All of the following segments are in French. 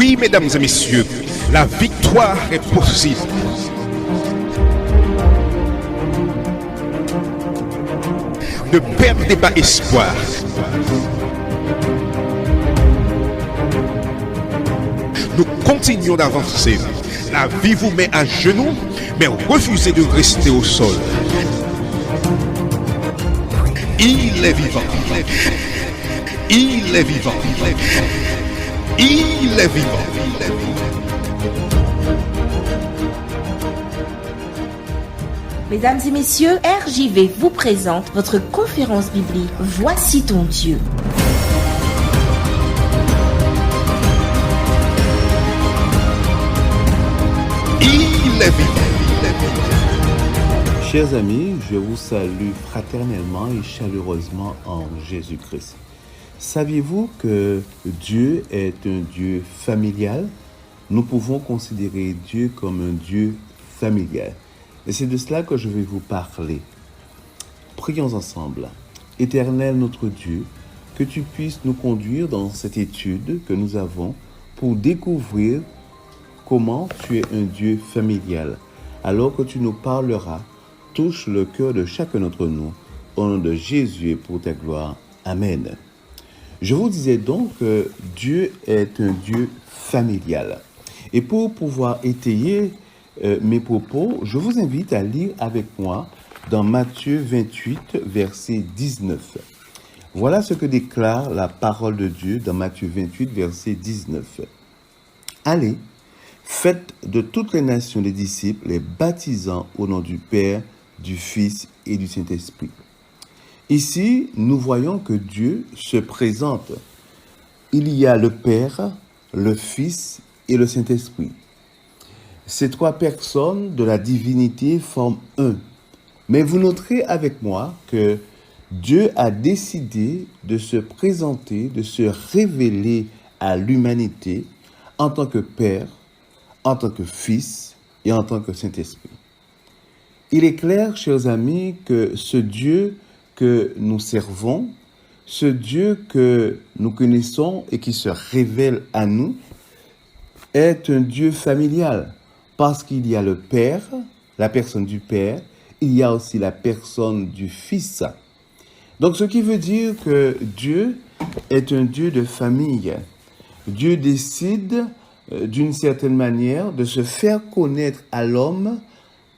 Oui, mesdames et messieurs, la victoire est possible. Ne perdez pas espoir. Nous continuons d'avancer. La vie vous met à genoux, mais refusez de rester au sol. Il est vivant. Il est vivant. Il est vivant. Mesdames et messieurs, RJV vous présente votre conférence biblique Voici ton Dieu. Il est vivant. Chers amis, je vous salue fraternellement et chaleureusement en Jésus-Christ. Saviez-vous que Dieu est un Dieu familial? Nous pouvons considérer Dieu comme un Dieu familial. Et c'est de cela que je vais vous parler. Prions ensemble. Éternel notre Dieu, que tu puisses nous conduire dans cette étude que nous avons pour découvrir comment tu es un Dieu familial. Alors que tu nous parleras, touche le cœur de chacun d'entre nous. Au nom de Jésus et pour ta gloire. Amen. Je vous disais donc que Dieu est un Dieu familial. Et pour pouvoir étayer mes propos, je vous invite à lire avec moi dans Matthieu 28, verset 19. Voilà ce que déclare la parole de Dieu dans Matthieu 28, verset 19. Allez, faites de toutes les nations des disciples, les baptisant au nom du Père, du Fils et du Saint-Esprit. Ici, nous voyons que Dieu se présente. Il y a le Père, le Fils et le Saint-Esprit. Ces trois personnes de la divinité forment un. Mais vous noterez avec moi que Dieu a décidé de se présenter, de se révéler à l'humanité en tant que Père, en tant que Fils et en tant que Saint-Esprit. Il est clair, chers amis, que ce Dieu que nous servons, ce Dieu que nous connaissons et qui se révèle à nous, est un Dieu familial, parce qu'il y a le Père, la personne du Père, il y a aussi la personne du Fils. Donc, ce qui veut dire que Dieu est un Dieu de famille. Dieu décide, d'une certaine manière, de se faire connaître à l'homme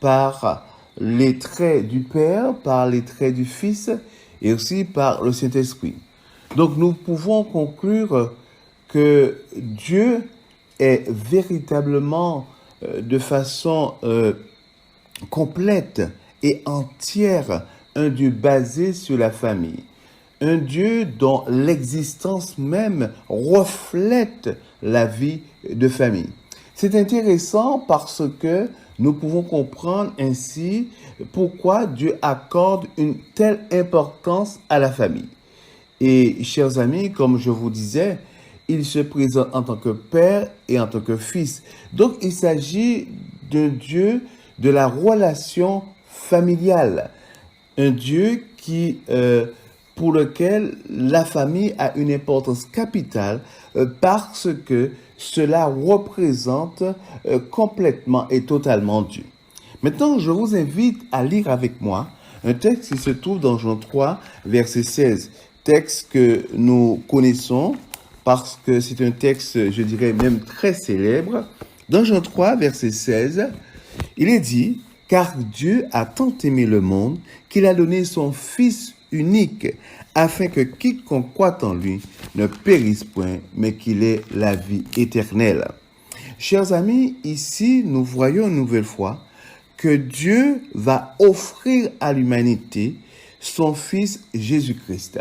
par les traits du Père, par les traits du Fils et aussi par le Saint-Esprit. Donc, nous pouvons conclure que Dieu est véritablement de façon complète et entière un Dieu basé sur la famille. Un Dieu dont l'existence même reflète la vie de famille. C'est intéressant parce que nous pouvons comprendre ainsi pourquoi Dieu accorde une telle importance à la famille. Et chers amis, comme je vous disais, il se présente en tant que Père et en tant que Fils. Donc, il s'agit d'un Dieu de la relation familiale. Un Dieu pour lequel la famille a une importance capitale parce que cela représente complètement et totalement Dieu. Maintenant, je vous invite à lire avec moi un texte qui se trouve dans Jean 3, verset 16. Texte que nous connaissons parce que c'est un texte, je dirais même très célèbre. Dans Jean 3, verset 16, il est dit « Car Dieu a tant aimé le monde qu'il a donné son Fils unique, afin que quiconque croit en lui ne périsse point, mais qu'il ait la vie éternelle. » Chers amis, ici, nous voyons une nouvelle fois que Dieu va offrir à l'humanité son Fils Jésus-Christ.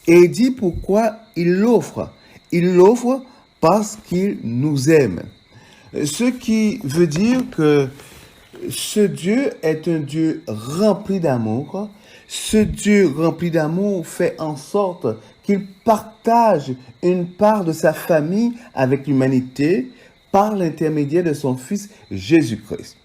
Et il dit pourquoi il l'offre. Il l'offre parce qu'il nous aime. Ce qui veut dire que ce Dieu est un Dieu rempli d'amour. Ce Dieu rempli d'amour fait en sorte qu'il partage une part de sa famille avec l'humanité par l'intermédiaire de son Fils Jésus-Christ.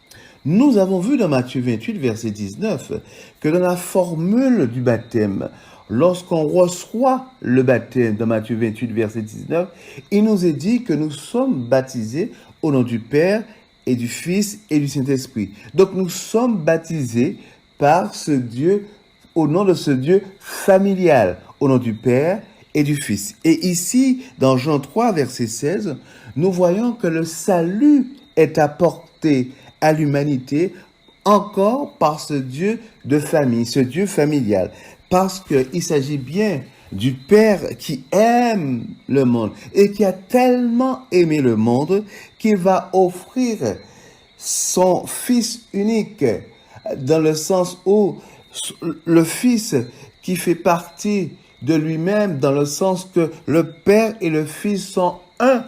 Nous avons vu dans Matthieu 28, verset 19, que dans la formule du baptême, lorsqu'on reçoit le baptême, dans Matthieu 28, verset 19, il nous est dit que nous sommes baptisés au nom du Père et du Fils et du Saint-Esprit. Donc nous sommes baptisés par ce Dieu, au nom de ce Dieu familial, au nom du Père et du Fils. Et ici, dans Jean 3, verset 16, nous voyons que le salut est apporté à l'humanité encore par ce Dieu de famille, ce Dieu familial. Parce qu'il s'agit bien du Père qui aime le monde et qui a tellement aimé le monde qu'il va offrir son Fils unique, dans le sens où le Fils qui fait partie de lui-même, dans le sens que le Père et le Fils sont un.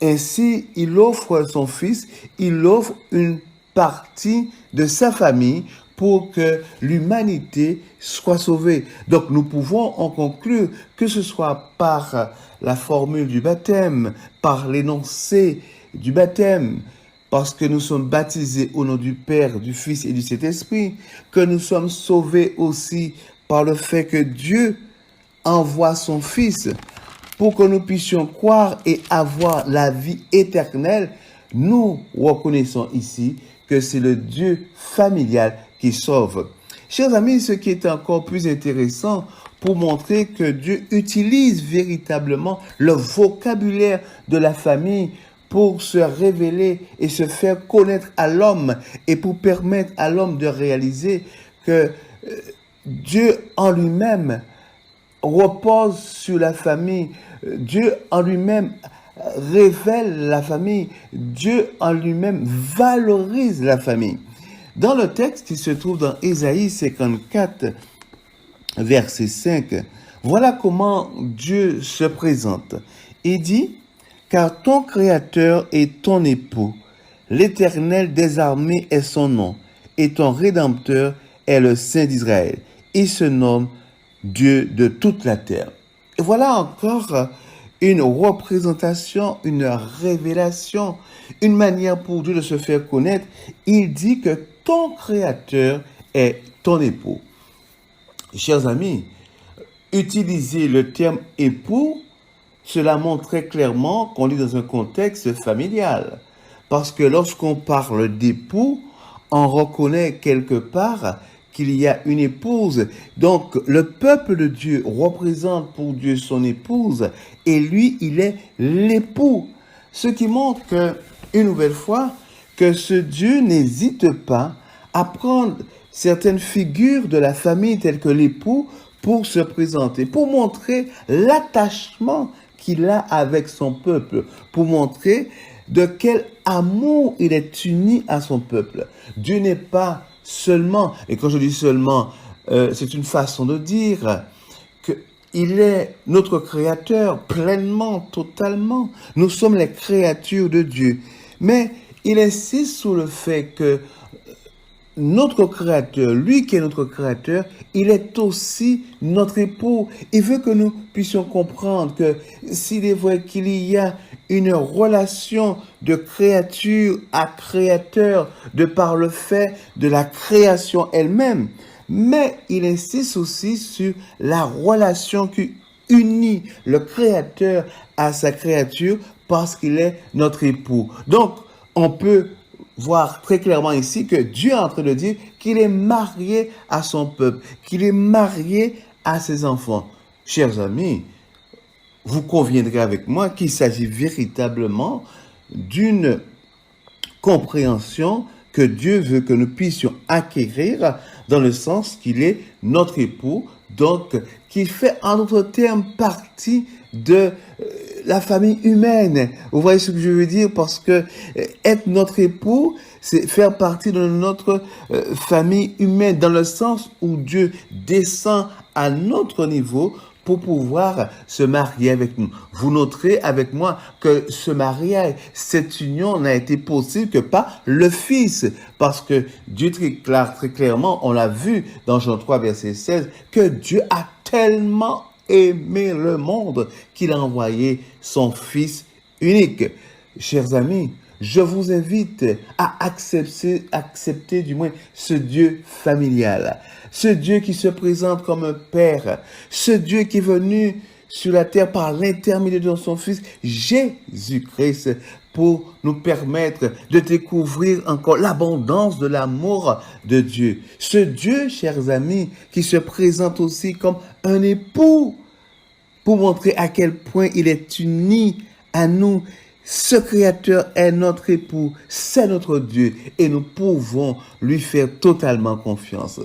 Ainsi, il offre son Fils, il offre une partie de sa famille pour que l'humanité soit sauvée. Donc nous pouvons en conclure, que ce soit par la formule du baptême, par l'énoncé du baptême, parce que nous sommes baptisés au nom du Père, du Fils et du Saint-Esprit, que nous sommes sauvés aussi par le fait que Dieu envoie son Fils pour que nous puissions croire et avoir la vie éternelle. Nous reconnaissons ici que c'est le Dieu familial qui sauve. Chers amis, ce qui est encore plus intéressant pour montrer que Dieu utilise véritablement le vocabulaire de la famille pour se révéler et se faire connaître à l'homme et pour permettre à l'homme de réaliser que Dieu en lui-même repose sur la famille. Dieu en lui-même révèle la famille. Dieu en lui-même valorise la famille. Dans le texte qui se trouve dans Ésaïe 54, verset 5, voilà comment Dieu se présente. Il dit, « Car ton Créateur est ton époux, l'Éternel des armées est son nom, et ton Rédempteur est le Saint d'Israël. Il se nomme Dieu de toute la terre. » Et voilà encore une représentation, une révélation, une manière pour Dieu de se faire connaître. Il dit que ton Créateur est ton époux. Chers amis, utiliser le terme époux, cela montre très clairement qu'on est dans un contexte familial. Parce que lorsqu'on parle d'époux, on reconnaît quelque part qu'il y a une épouse. Donc, le peuple de Dieu représente pour Dieu son épouse et lui, il est l'époux. Ce qui montre que, une nouvelle fois, que ce Dieu n'hésite pas à prendre certaines figures de la famille telles que l'époux pour se présenter, pour montrer l'attachement qu'il a avec son peuple, pour montrer de quel amour il est uni à son peuple. Dieu n'est pas seulement, et quand je dis seulement, c'est une façon de dire qu'il est notre créateur pleinement, totalement. Nous sommes les créatures de Dieu. Mais il insiste sur le fait que notre créateur, lui qui est notre créateur, il est aussi notre époux. Il veut que nous puissions comprendre que s'il est vrai qu'il y a une relation de créature à créateur de par le fait de la création elle-même, mais il insiste aussi sur la relation qui unit le créateur à sa créature parce qu'il est notre époux. Donc, on peut voir très clairement ici que Dieu est en train de dire qu'il est marié à son peuple, qu'il est marié à ses enfants. Chers amis, vous conviendrez avec moi qu'il s'agit véritablement d'une compréhension que Dieu veut que nous puissions acquérir dans le sens qu'il est notre époux, donc qui fait en d'autres termes partie de la famille humaine. Vous voyez ce que je veux dire? Parce que être notre époux, c'est faire partie de notre famille humaine, dans le sens où Dieu descend à notre niveau pour pouvoir se marier avec nous. Vous noterez avec moi que ce mariage, cette union n'a été possible que par le Fils. Parce que Dieu très clairement, on l'a vu dans Jean 3, verset 16, que Dieu a tellement aimé le monde qu'il a envoyé son Fils unique. Chers amis, je vous invite à accepter du moins ce Dieu familial. ce Dieu qui se présente comme un Père, ce Dieu qui est venu sur la terre par l'intermédiaire de son Fils Jésus-Christ pour nous permettre de découvrir encore l'abondance de l'amour de Dieu. Ce Dieu, chers amis, qui se présente aussi comme un époux pour montrer à quel point il est uni à nous. Ce Créateur est notre époux, c'est notre Dieu et nous pouvons lui faire totalement confiance.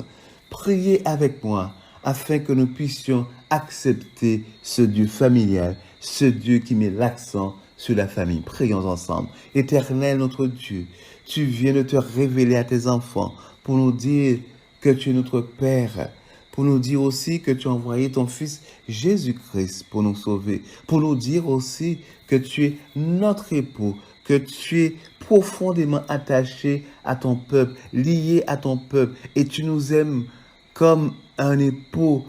Priez avec moi afin que nous puissions accepter ce Dieu familial, ce Dieu qui met l'accent sur la famille. Prions ensemble. Éternel notre Dieu, tu viens de te révéler à tes enfants pour nous dire que tu es notre Père, pour nous dire aussi que tu as envoyé ton Fils Jésus-Christ pour nous sauver, pour nous dire aussi que tu es notre époux, que tu es profondément attaché à ton peuple, lié à ton peuple, et tu nous aimes comme un époux.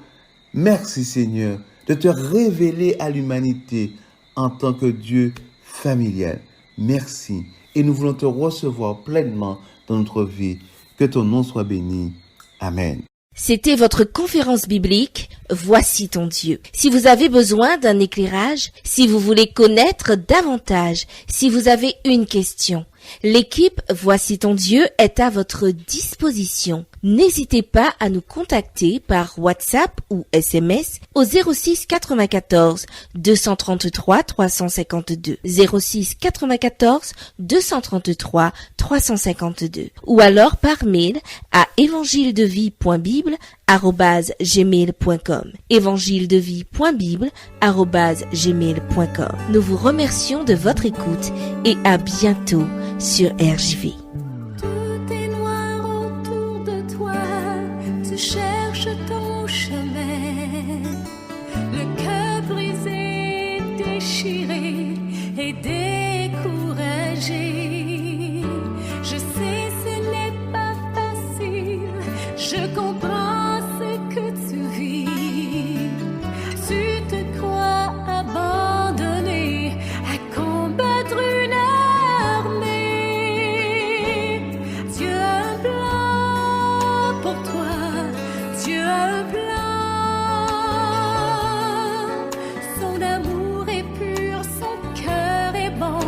Merci Seigneur de te révéler à l'humanité en tant que Dieu familial. Merci. Et nous voulons te recevoir pleinement dans notre vie. Que ton nom soit béni. Amen. C'était votre conférence biblique Voici ton Dieu. Si vous avez besoin d'un éclairage, si vous voulez connaître davantage, si vous avez une question, l'équipe Voici ton Dieu est à votre disposition. N'hésitez pas à nous contacter par WhatsApp ou SMS au 06 94 233 352 06 94 233 352 ou alors par mail à évangiledevie.bible@gmail.com évangiledevie.bible@gmail.com. Nous vous remercions de votre écoute et à bientôt sur RJV. Tout est noir autour de toi, tu cherches ton chemin, le cœur brisé, déchiré et découragé. Je sais ce n'est pas facile, je comprends ce que tu vis. Tu te crois abandonné à combattre une armée. Dieu a un plan pour toi, Dieu a un plan. Son amour est pur, son cœur est bon.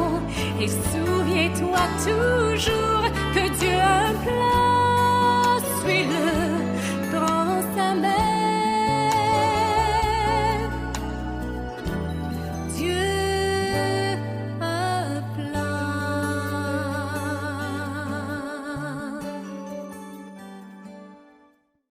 Et souviens-toi toujours que Dieu a un plan, suis-le.